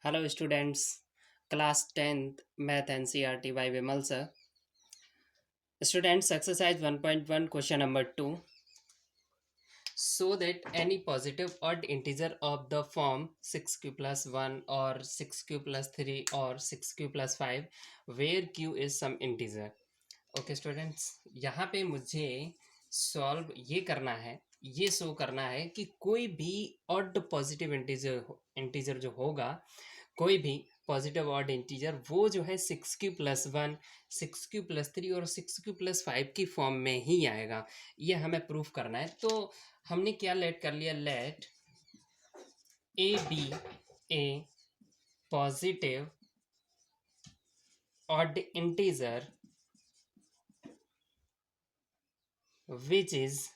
Hello students, class 10th Math NCERT by Vimal sir. Students, exercise 1.1 question number 2. So that any positive odd integer of the form 6q plus 1 or 6q plus 3 or 6q plus 5 where q is some integer. Okay students, यहाँ पे मुझे solve ये करना है, ये show करना है कि कोई भी ऑड पॉजिटिव इंटीजर जो होगा, कोई भी पॉजिटिव ऑड इंटीजर वो जो है 6q+1, 6q+3 और 6q+5 की फॉर्म में ही आएगा। ये हमें प्रूफ करना है। तो हमने क्या लेट कर लिया, let a be a positive odd integer which is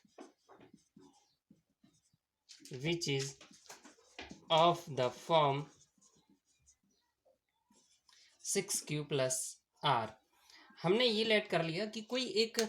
of the form 6q+r। हमने ये लेट कर लिया कि कोई एक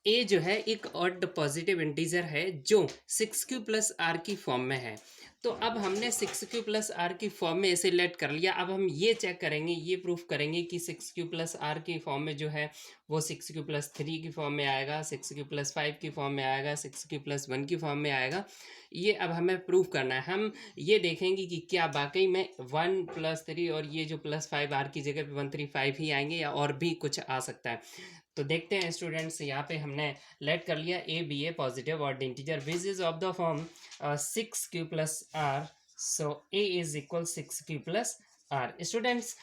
ए जो है एक ऑड पॉजिटिव इंटीजर है जो 6q+r की फॉर्म में है। तो अब हमने 6q+r की फॉर्म में इसे लेट कर लिया। अब हम ये चेक करेंगे, ये प्रूफ करेंगे कि 6q+r की फॉर्म में जो है वो 6q+3 की फॉर्म में आएगा, 6q+5 की फॉर्म में आएगा, 6q+1 की फॉर्म में आएगा। ये अब हमें प्रूफ करना है। हम ये देखेंगे कि क्या वाकई में 1+3 और ये जो +5 r की जगह पे 135 ही आएंगे या और भी कुछ आ सकता है। तो देखते हैं स्टूडेंट्स, यहाँ पे हमने लेट कर लिया a be a positive odd integer which is of the form 6q+r। So a is equal 6q+r। Students,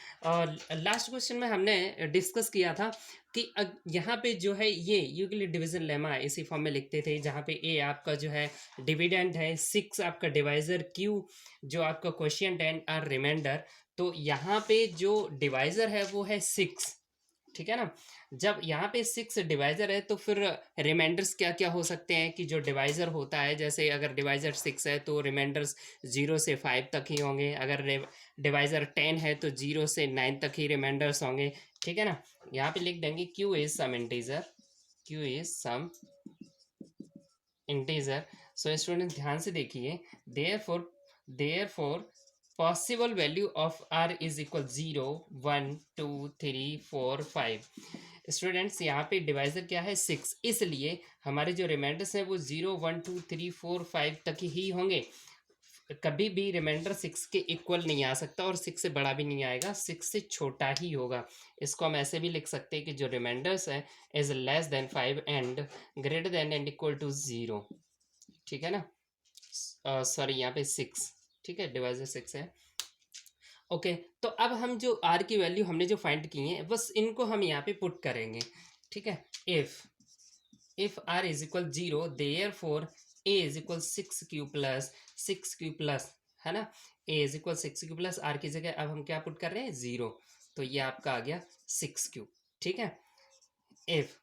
last question में हमने डिस्कस किया था कि यहाँ पे जो है ये यूक्लिड डिवीजन लेमा इसी फॉर्म में लिखते थे, जहाँ पे ए आपका जो है डिविडेंड है, 6 आपका डिवाइजर, q जो आपका क्वोशिएंट एंड आर रिमाइंडर। तो यहाँ पे जो डिवाइजर है वो है 6, ठीक है ना। जब यहाँ पे 6 डिवाइजर है तो फिर रिमाइंडर्स क्या क्या हो सकते हैं कि जो डिवाइजर होता है, जैसे अगर डिवाइजर 6 है तो रिमाइंडर्स 0 से 5 तक ही होंगे। अगर डिवाइजर 10 है तो 0 से 9 तक ही रिमाइंडर्स होंगे, ठीक है ना। यहाँ पे लिख देंगे q is some integer, q is some integer. So student ध्यान से देखिए, therefore possible value of r is equal 0 1 2 3 4 5। Students यहाँ पे डिवाइजर क्या है 6, इसलिए हमारे जो रिमाइंडर्स हैं वो 0 1 2 3 4 5 तक ही होंगे। कभी भी रिमाइंडर 6 के इक्वल नहीं आ सकता और 6 से बड़ा भी नहीं आएगा, 6 से छोटा ही होगा। इसको हम ऐसे भी लिख सकते हैं कि जो रिमाइंडर्स है is less than 5 and greater than and equal to 0, ठीक है ना। सॉरी यहाँ पे 6, ठीक है, डिवाइजर 6 है। ओके, तो अब हम जो आर की वैल्यू हमने जो फाइंड की है बस इनको हम यहाँ पे पुट करेंगे, ठीक है। If r is equal 0 therefore a is equal 6q+, है ना। ए इज इक्वल 6q+ आर की जगह अब हम क्या पुट कर रहे हैं 0, तो ये आपका आ गया 6q, ठीक है। इफ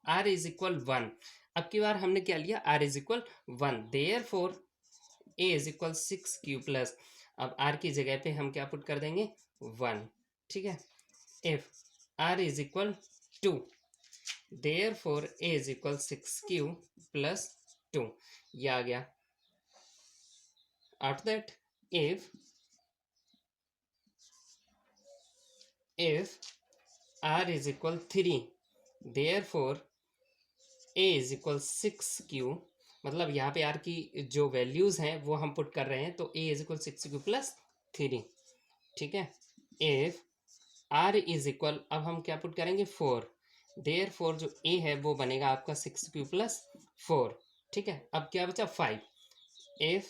आर इज इक्वल 1, अब की बार हमने क्या लिया, r is equal 1, therefore a is equal 6q+, अब आर की जगह पे हम क्या पुट कर देंगे 1, ठीक है। If r is equal 2 therefore a is equal 6q+2, ये आ गया। After that if r is equal 3 therefore a is equal 6q, मतलब यहाँ पे आर की जो वैल्यूज हैं वो हम पुट कर रहे हैं, तो ए इज इक्वल 6q+3, ठीक है। इफ आर इज इक्वल, अब हम क्या पुट करेंगे 4, देयरफॉर जो ए है वो बनेगा आपका 6q+4, ठीक है। अब क्या बचा 5, if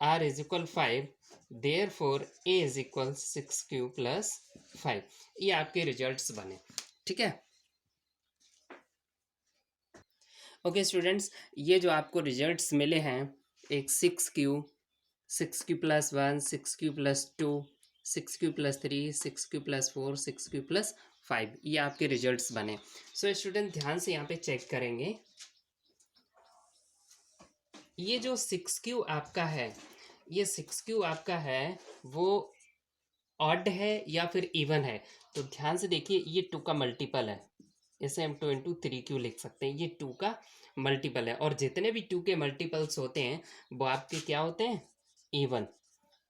r is equal 5 therefore a is equal 6q+5। ये आपके रिजल्ट्स बने, ठीक है। ओके स्टूडेंट्स, ये जो आपको रिजल्ट्स मिले हैं, एक 6q, 6q+1, 6q+2, 6q+3, 6q+4, 6q+5, ये आपके रिजल्ट्स बने। सो स्टूडेंट ध्यान से यहाँ पे चेक करेंगे, ये जो 6q आपका है, ये 6q आपका है वो ऑड है या फिर इवन है। तो ध्यान से देखिए, ये 2 का मल्टीपल है, इसे हम 2 × 3q लिख सकते हैं। ये 2 का मल्टीपल है और जितने भी 2 के मल्टीपल्स होते हैं वो आपके क्या होते हैं, इवन,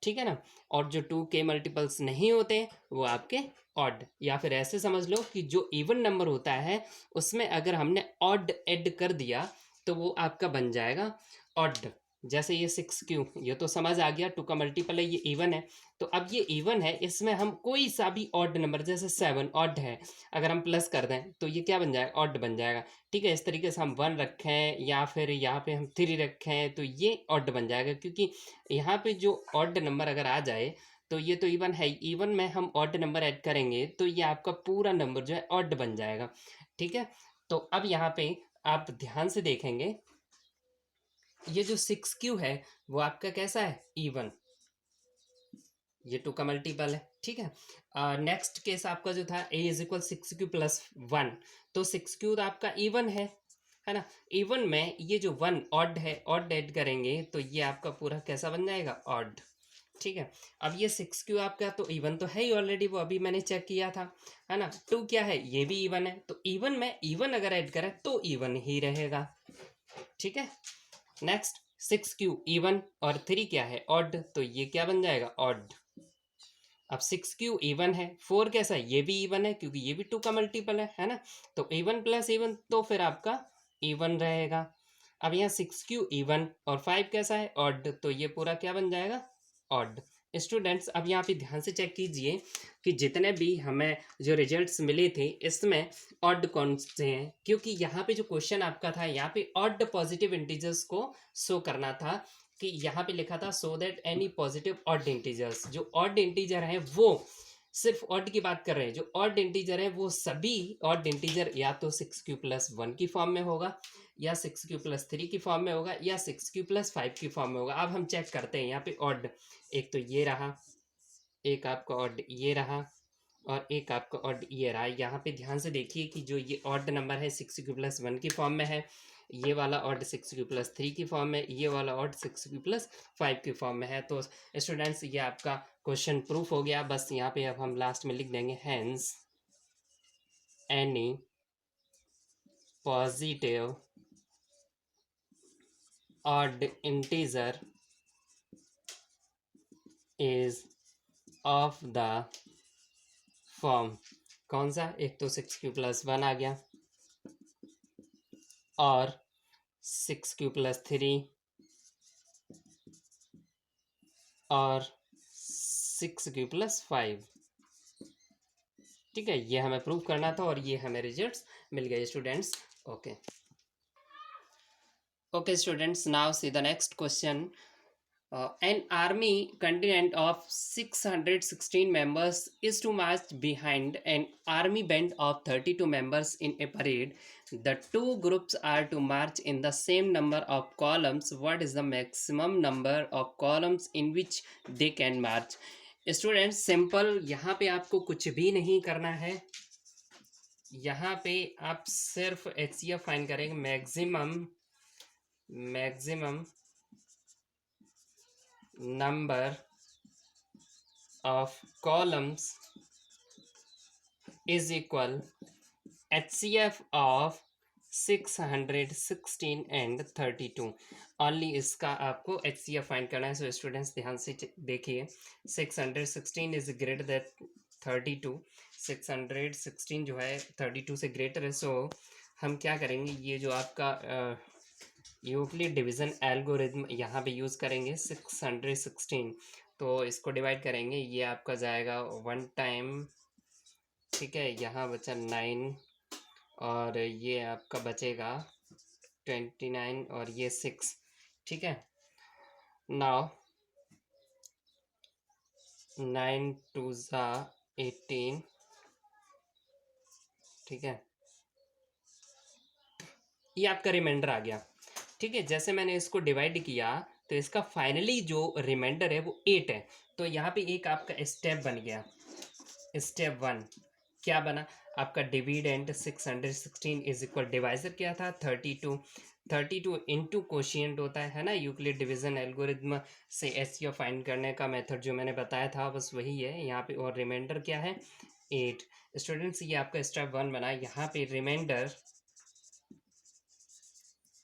ठीक है ना। और जो 2 के मल्टीपल्स नहीं होते वो आपके ऑड, या फिर ऐसे समझ लो कि जो इवन नंबर होता है उसमें अगर हमने ऑड ऐड कर दिया तो वो आपका बन जाएगा ऑड। जैसे ये 6 क्यू, ये तो समझ आ गया, 2 का मल्टीपल है, ये इवन है। तो अब ये इवन है, इसमें हम कोई सा भी ऑड नंबर, जैसे 7 ऑड है, अगर हम प्लस कर दें तो ये क्या बन जाएगा, ऑड बन जाएगा। ठीक है, इस तरीके से हम 1 रखें या फिर यहाँ पे हम 3 रखें तो ये ऑड बन जाएगा, क्योंकि यहाँ पे जो ऑड नंबर अगर आ जाए तो ये तो इवन है, इवन में हम ऑड नंबर ऐड करेंगे तो ये आपका पूरा नंबर जो है ऑड बन जाएगा। ठीक है, तो अब यहाँ पे आप ध्यान से देखेंगे, ये जो 6 क्यू है वो आपका कैसा है, इवन, ये 2 का मल्टीपल है। ठीक है, नेक्स्ट केस आपका जो था ए इज इक्वल 6 क्यू + 1, तो 6 क्यू तो आपका इवन है ना। इवन में ये जो 1 ऑड है, ऑड ऐड करेंगे तो ये आपका पूरा कैसा बन जाएगा, ऑड। ठीक है, अब ये 6 क्यू आपका तो इवन तो है ही ऑलरेडी, वो अभी मैंने चेक किया था, है ना। 2 क्या है, ये भी इवन है, तो इवन में इवन अगर ऐड करें तो इवन ही रहेगा। ठीक है, नेक्स्ट 6 क्यू इवन और 3 क्या है, ऑड, तो ये क्या बन जाएगा, ऑड। अब 6 क्यू इवन है, 4 कैसा है, ये भी इवन है क्योंकि ये भी 2 का मल्टीपल है ना। तो इवन प्लस इवन तो फिर आपका इवन रहेगा। अब यहाँ 6 क्यू इवन और 5 कैसा है, ऑड, तो ये पूरा क्या बन जाएगा, ऑड। स्टूडेंट्स अब यहाँ पे ध्यान से चेक कीजिए कि जितने भी हमें जो रिजल्ट्स मिले थे इसमें ऑड कौन से हैं, क्योंकि यहाँ पे जो क्वेश्चन आपका था यहाँ पे ऑड पॉजिटिव इंटीजर्स को शो करना था, कि यहाँ पे लिखा था so that any positive odd integers, जो ऑड इंटीजर हैं वो सिर्फ ऑड की बात कर रहे हैं, जो ऑड इंटीजर है वो सभी ऑड इंटीजर या तो 6 क्यू + 1 की फॉर्म में होगा, या 6 क्यू + 3 की फॉर्म में होगा, या 6 क्यू + 5 की फॉर्म में होगा। अब हम चेक करते हैं यहाँ पे ऑड, एक तो ये रहा, एक आपका ऑड ये रहा, और एक आपका ऑड ये रहा। यहाँ पे ध्यान से देखिए कि जो ये ऑड नंबर है 6 क्यू + 1 की फॉर्म में है, ये वाला ऑड 6 क्यू + 3 की फॉर्म में, ये वाला ऑड 6 क्यू + 5 की फॉर्म में है। तो स्टूडेंट्स ये आपका क्वेश्चन प्रूफ हो गया। बस यहाँ पे अब हम लास्ट में लिख देंगे hence any positive odd integer is of the form, कौन सा, एक तो 6 क्यू + 1 आ गया, और 6 क्यू + 3, और 6 क्यू + 5। ठीक है, ये हमें प्रूव करना था और ये हमें रिजल्ट्स मिल गए students. Okay okay students, now see the next question. An army contingent of 616 members is to march behind an army band of 32 members in a parade. The two groups are to march in the same number of columns. What is the maximum number of columns in which they can march? Student simple, यहाँ पे आपको कुछ भी नहीं करना है, यहाँ पे आप सिर्फ HCF फाइंड करेंगे, maximum number of columns is equal HCF of 616 and 32। Only इसका आपको HCF फाइंड करना है। सो स्टूडेंट्स ध्यान से देखिए, 616 इज ग्रेटर दैन 32, 616 जो है 32 से ग्रेटर है। सो हम क्या करेंगे, ये जो आपका यूक्लिड डिवीज़न एल्गोरिथम यहाँ पे यूज़ करेंगे। 616 तो इसको डिवाइड करेंगे, ये आपका जाएगा 1 टाइम, ठीक है, यहाँ बचा 9, और ये आपका बचेगा 29, और ये 6। ठीक है, नाउ 9 2 ज़ा 18, ठीक है, ये आपका रिमाइंडर आ गया। ठीक है, जैसे मैंने इसको डिवाइड किया तो इसका फाइनली जो रिमाइंडर है वो 8 है। तो यहाँ पे एक आपका स्टेप बन गया, स्टेप 1 क्या बना आपका, डिविडेंड 616 इज इक्वल, डिवाइजर क्या था 32, 32 इंटू कोशिएंट होता है ना, यूक्लिड डिवीजन एल्गोरिथम से एचसीएफ फाइंड करने का मेथड जो मैंने बताया था बस वही है यहाँ पे। और रिमाइंडर क्या है 8। स्टूडेंट्स ये आपका स्टेप 1 बना, यहाँ पे remainder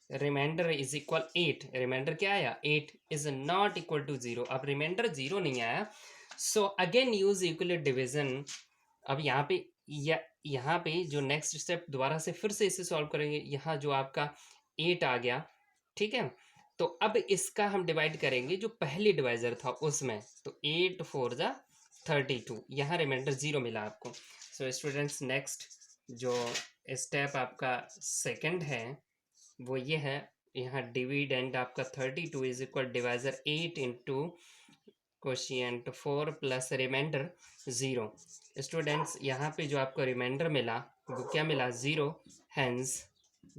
remainder is equal 8, remainder क्या आया 8 इज नॉट इक्वल टू 0। अब रिमाइंडर 0 नहीं आया, so again use Euclid division. अब यहाँ पे यहाँ पे जो नेक्स्ट स्टेप दोबारा से फिर से इसे सॉल्व करेंगे। यहाँ जो आपका 8 आ गया, ठीक है, तो अब इसका हम डिवाइड करेंगे जो पहली डिवाइजर था उसमें, तो 8 4 जा 32, यहाँ रिमाइंडर 0 मिला आपको। सो स्टूडेंट्स नेक्स्ट जो स्टेप आपका सेकंड है वो ये है, यहाँ डिविडेंड आपका 32 is equal divisor 8 into quotient 4 plus remainder 0। Students यहाँ पे जो आपको रिमाइंडर मिला वो क्या मिला 0, hence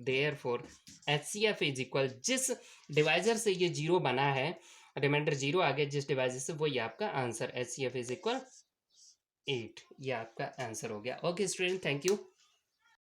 therefore HCF is equal, जिस डिवाइजर से ये 0 बना है, रिमाइंडर 0 आ गया जिस डिवाइजर से, वो ये आपका आंसर HCF इज इक्वल 8, ये आपका आंसर हो गया। Okay student, thank you.